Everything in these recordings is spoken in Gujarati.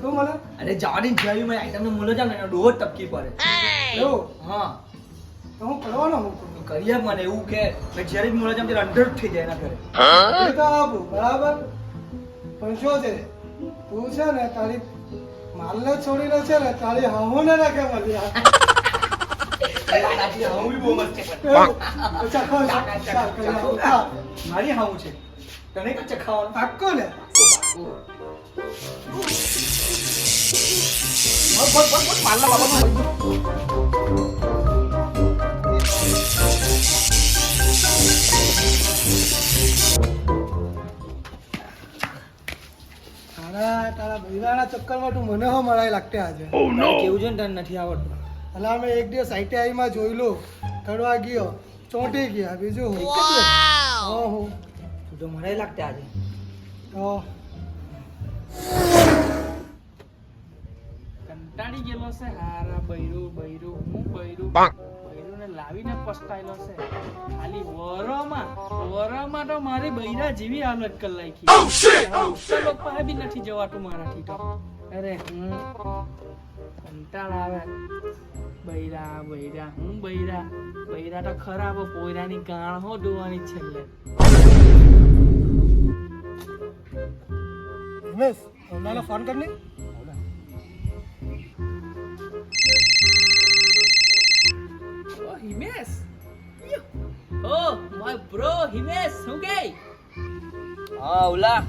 તું મને અરે જાડી જાવી મેં આઈટમ ને મોલો જામ ને ડોહ ટપકી પડે એવું હા તો હું કરવાનો હું તો કરીએ મને એવું કે મેં જ્યારે બી મોલો જામ ત્યારે અંડર થઈ જાય એના ઘરે એ તો આપું બરાબર પણ શું છે તું છે ને તારી માલને છોડીને છે ને તારી હામુને નાખે મળી આટલી હાવું બી બહુ મસ્ત છે મારી હાવું છે તને કચ્ચ ખાવાનું પાક્કો ને માલના બાબા તારા બૈરાના ચક્કરમાં તું મને હો મળાઈ લાગતે આજે કેવું છે ને તને નથી આવડતું અલા મેં એક દિવસ ITI માં જોયેલું કરવા ગયો ચોંટી ગયા બીજું હું ઓહો તું તો મને લાગતે આજે તો કંટાળી ગયેલો છે હારા બૈરું હું બૈરું ને લાવીને પસ્તાયેલો છે ખાલી વરમાં તો મારી બૈરા જેવી હાલત કરી નાખી લોકો પાસે બી નથી જવાતું મારાથી તો અરે કંટાળ આવે બૈરા હું બૈરા તો ખરાબ પોયરાની ગાણ હો ડોવાની છેલ્લે રમેશ ઓલાને ફોન કરને Himesh oh my bro Himesh શું કે હા ઓલા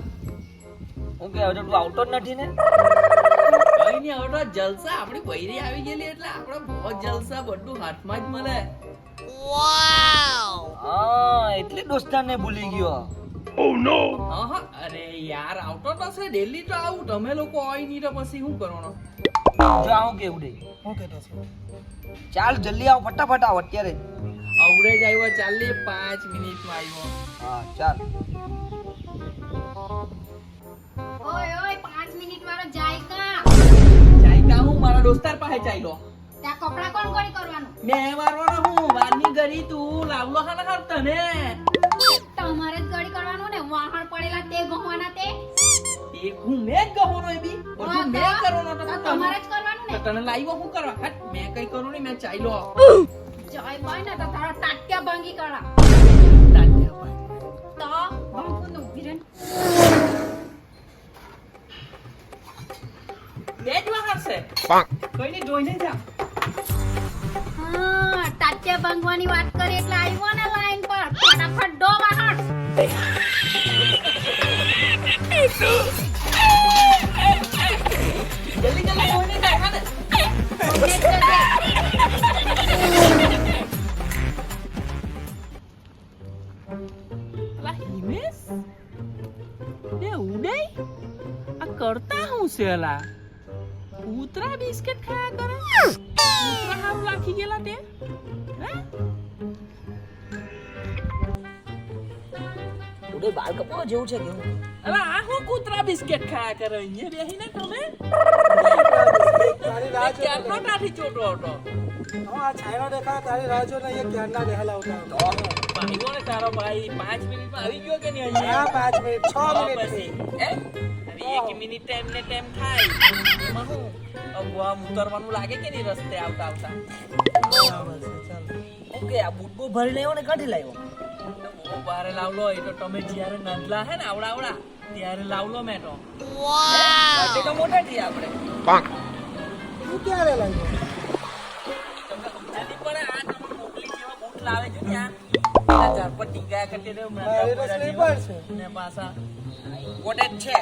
હું કે હવે તું આવતો જ નથી ને કઈ નહીં હવે તો જલસા આપણી બૈરી આવી ગયેલી એટલે આપણે બહુ જલસા બધું હાથમાં જ મળે હા એટલે દોસ્તારને ભૂલી ગયો હા અરે યાર આવતો તો છે ડેલી તો આવું તમે લોકો હોય નહીં તો પછી શું કરવાનું જો આવું કેવું દે હું કહેતો છું ચાલ જલ્દી આવ ફટાફટ આવ અત્યારે આવડે જ આવ્યો ચાલી 5 મિનિટમાં આવ્યો હા ચાલ ઓય 5 મિનિટ વાળો જાય કા ચાઈકા હું મારા દોસ્તાર પાસે ચાલ્યો ત્યાં કપડા કોણ કોણી કરવાનું મેં વારવાનો હું વારની ગરી તું લાવલો ખાના ખાર તને તમારે જ ગળી કરવાનું ને વાહણ પડેલા તે ગહવાના તે એક હું મેં જ ગહોનો એ બી બધું મેં કરવાનો તો તમારે જ કરવાનું ને તને લાવ્યો હું કરવા હટ મેં કઈ કરું નહીં મેં ચાલ્યો જય ભાઈ ને તો તારા ટાટિયા ભાંગી કાઢા તો ભાંગું નું વિરન બે જ વાહર છે કઈ નહીં જોઈને જા હા ટાટિયા ભાંગવાની વાત કરી એટલે આવ્યો ને લાઈન પર ફટાફટ ડો વાહણ જલ્દી જોઈને જા ખાને હિમેશ તે ઉડે આ કરતા હું છે અલા કૂતરા બિસ્કિટ ખાયા કરે કૂતરા હારું લાખી ગયેલા તે હે ઉડે બાલ કપાવા જેવું છે કેવું અલા આ હું કૂતરા બિસ્કિટ ખાયા કરે અહીંયા બેહીને તમે તારી રાહ જો ક્યારનો નાથી ચોટો હતો આ છાયરો દેખાય તારી રાહ જો ને એ ક્યારના બેહલા ઉઠા ભાઈઓ ને તારો ભાઈ 5 મિનિટમાં આવી ગયો કે નહીં અહીંયા હા 5 મિનિટ 6 મિનિટ પછી હે હવે 1 મિનિટ ટાઈમ ને ટાઈમ થાય એમાં હું અગવા ઉતરવાનું લાગે કે નહીં રસ્તે આવતા બરાબર છે ચાલ ઓકે આ બૂટ બૂટ ભરી લેવો ને કાઢી લાવ્યો બહુ બારે લાવલો એ તો તમે જ્યારે નાનલા હે ને આવડા ત્યારે લાવલો મેં તો વાવ તો મોટા થી આપણે તું ક્યારે લાગ્યો નાની પણ આ તમે મોકલી જેવા બૂટ લાવે છે ત્યાં પેલા ઝાડપર ટીંગાયા કરતે ને એ તો સ્લીપર છે ને પાછા કોટેજ છે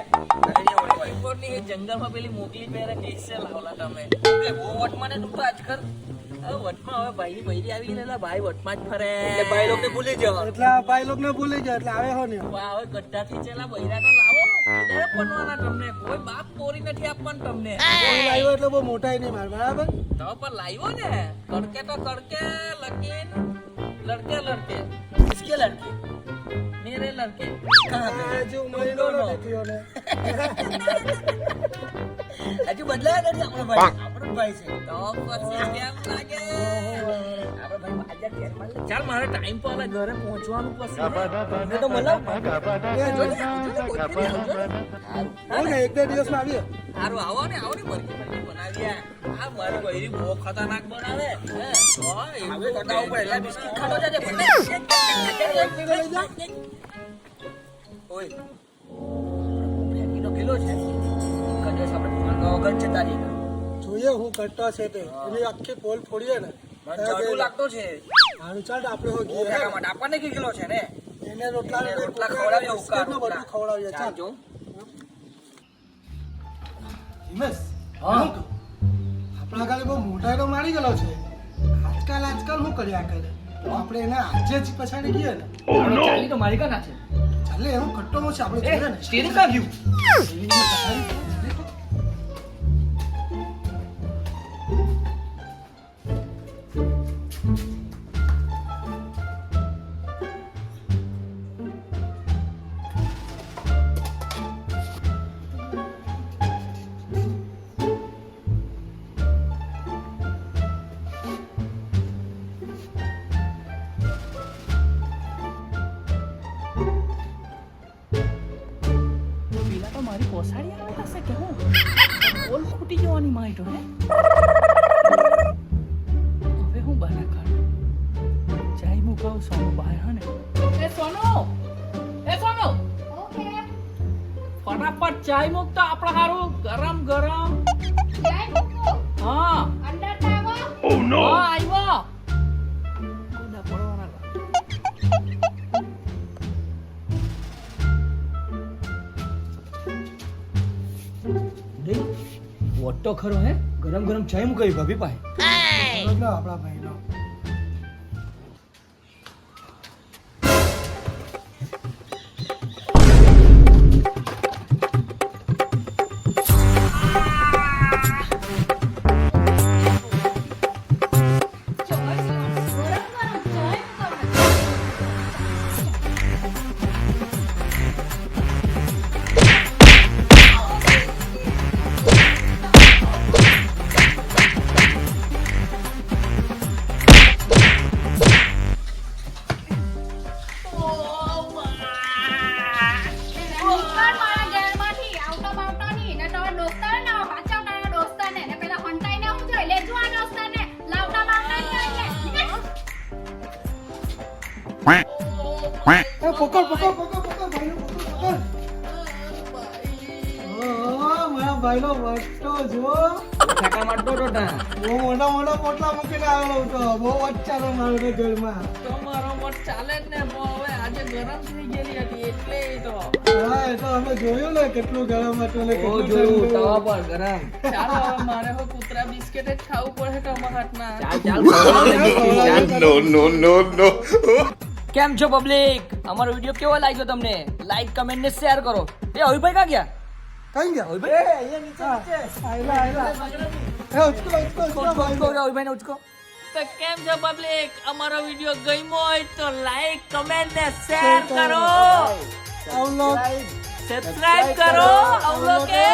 કોટની જંગલમાં પેલી મોકલી પહેરે કેસે લાવલા તમે ઓકે બહુ વટમાં ને તું તો આજકાલ હવે વટમાં હવે ભાઈની બૈરી આવી ગયેલા ભાઈ વટમાં જ ફરે એટલે ભાઈ લોકોને ભૂલી જવા એટલે આ ભાઈ લોકોને ભૂલી ગયા એટલે આવે હો ને હવે ગઢાથી ચેલા બૈરા તો લાવો ત્યારે બનવાના તમને કોઈ બાપ પોરી નથી આપવાનું તમને હું લાવ્યો એટલે બહુ મોટા નહીં માર બરાબર તો પણ લાવ્યો ને કડકે તો કડકે લકીન લડકે લડકે કિસકે લડકે મેરે લડકે હજુ મહિનો નથી થયો ને હજુ બદલાયા નથી આપણો ભાઈ છે તો પછી કેમ લાગે આપણો ભાઈ ચાલ મારે ટાઈમ પર આલે ઘરે પહોંચવાનું પછી મને તો મળો એક બે દિવસમાં આવીએ. સારું આવો ને મરઘી બનાવીએ. આ મારી બૈરી બહુ ખતરનાક બનાવે હે હવે કટાવ ઉપર એટલા બિસ્કિટ ખાતો જાજે ઓય ફેંકીનો કિલો છે કદાચ આપણે માંગવા વગર જતા રહીએ જોઈએ હું કરતો છે તે એની આખી પોલ ફોડીએ ને મને જાડું લાગતો છે હારું ચાલ આપણે હો બહુ ગીએ ફેંકા માટે આપણને કે કિલો છે ને એને રોટલા ને રોટલા ખવડાવીએ, ઉકા બધું રોટલા. ખવડાવીએ ચાલ ચાલ જો હિમેશ હા. શું કહું? આપણા ગાલે બહુ મોટા તો મારી ગયેલો છે આજકાલ શું કર્યા કરે તો આપણે એને આજે જ પછાડી ગઈએ ને ચાલી તો મારી કાના છે ચાલે એનું કટ્ટોમાં છે આપણે એ જોઈએ ને સ્ટીરિંગ કા ગયું એને પછાડી પેલા તો મારી પોસાડી આવી હશે કે હું બોલ ખૂટી જવાની માઈટો હે હવે હું બાના કાઢું જાય મુકાવ સોનો બહાર હે ને એ સોનો ઓકે ફટાફટ ચાય મૂક તો આપણે હારું ગરમ ગરમ જાય મૂકું હા અંદર તો આવો હા આવ્યો ગોડા પડવાના વોટ તો ખરો હે ગરમ ગરમ ચાય મુકાવી ભાભી પાસે બરોબર ને આપણા ભાઈનો ગરમ ગરમ ચાય મૂકવાનું. નીકળ મારા ઘરમાંથી, આવતો બાવતો નહીં. ને તારા દોસ્તારને આવો, પાછા તારા દોસ્તારને. ને પેલા હંતાઈને હું જોઈ લેજો આ દોસ્તારને. લાવતા બાવતા નહીં એટલે. નીકળ. પકડ ભાઈનો પકડ ઓહો મારા ભાઈનો વસ્તો જો ફેંકા મારતો તો તા બહુ મોટા પોટલા મૂકીને આવેલો હતો બહુ વચ્ચાનો મારો ને ઘરમાં તો મારો મત ચાલે જ ને પણ હવે આજે ગરમ થઈ ગયેલી હતી એટલે તો હા એ તો અમે જોયું ને કેટલું ગરમ હતું ને ઓ કેટલું જોયું ઠંડુ. તવા પર ગરમ ચાલો હવે મારે હો કૂતરા બિસ્કિટ જ ખાવું પડે તમારા હાથના ચાલ કેમ છો પબ્લિક અમારો વિડિયો કેવો લાગ્યો તમને લાઈક કમેન્ટ ને શેર કરો એ અવિભાઈ કા ગયા કઈ ગયા અવિભાઈ એ ઉચકો અવિભાઈ ને ઉચકો તો કેમ છો પબ્લિક અમારો વિડિયો ગમ્યો હોય તો લાઈક કમેન્ટ ને શેર કરો આવલો સબસ્ક્રાઇબ કરો અવલોકે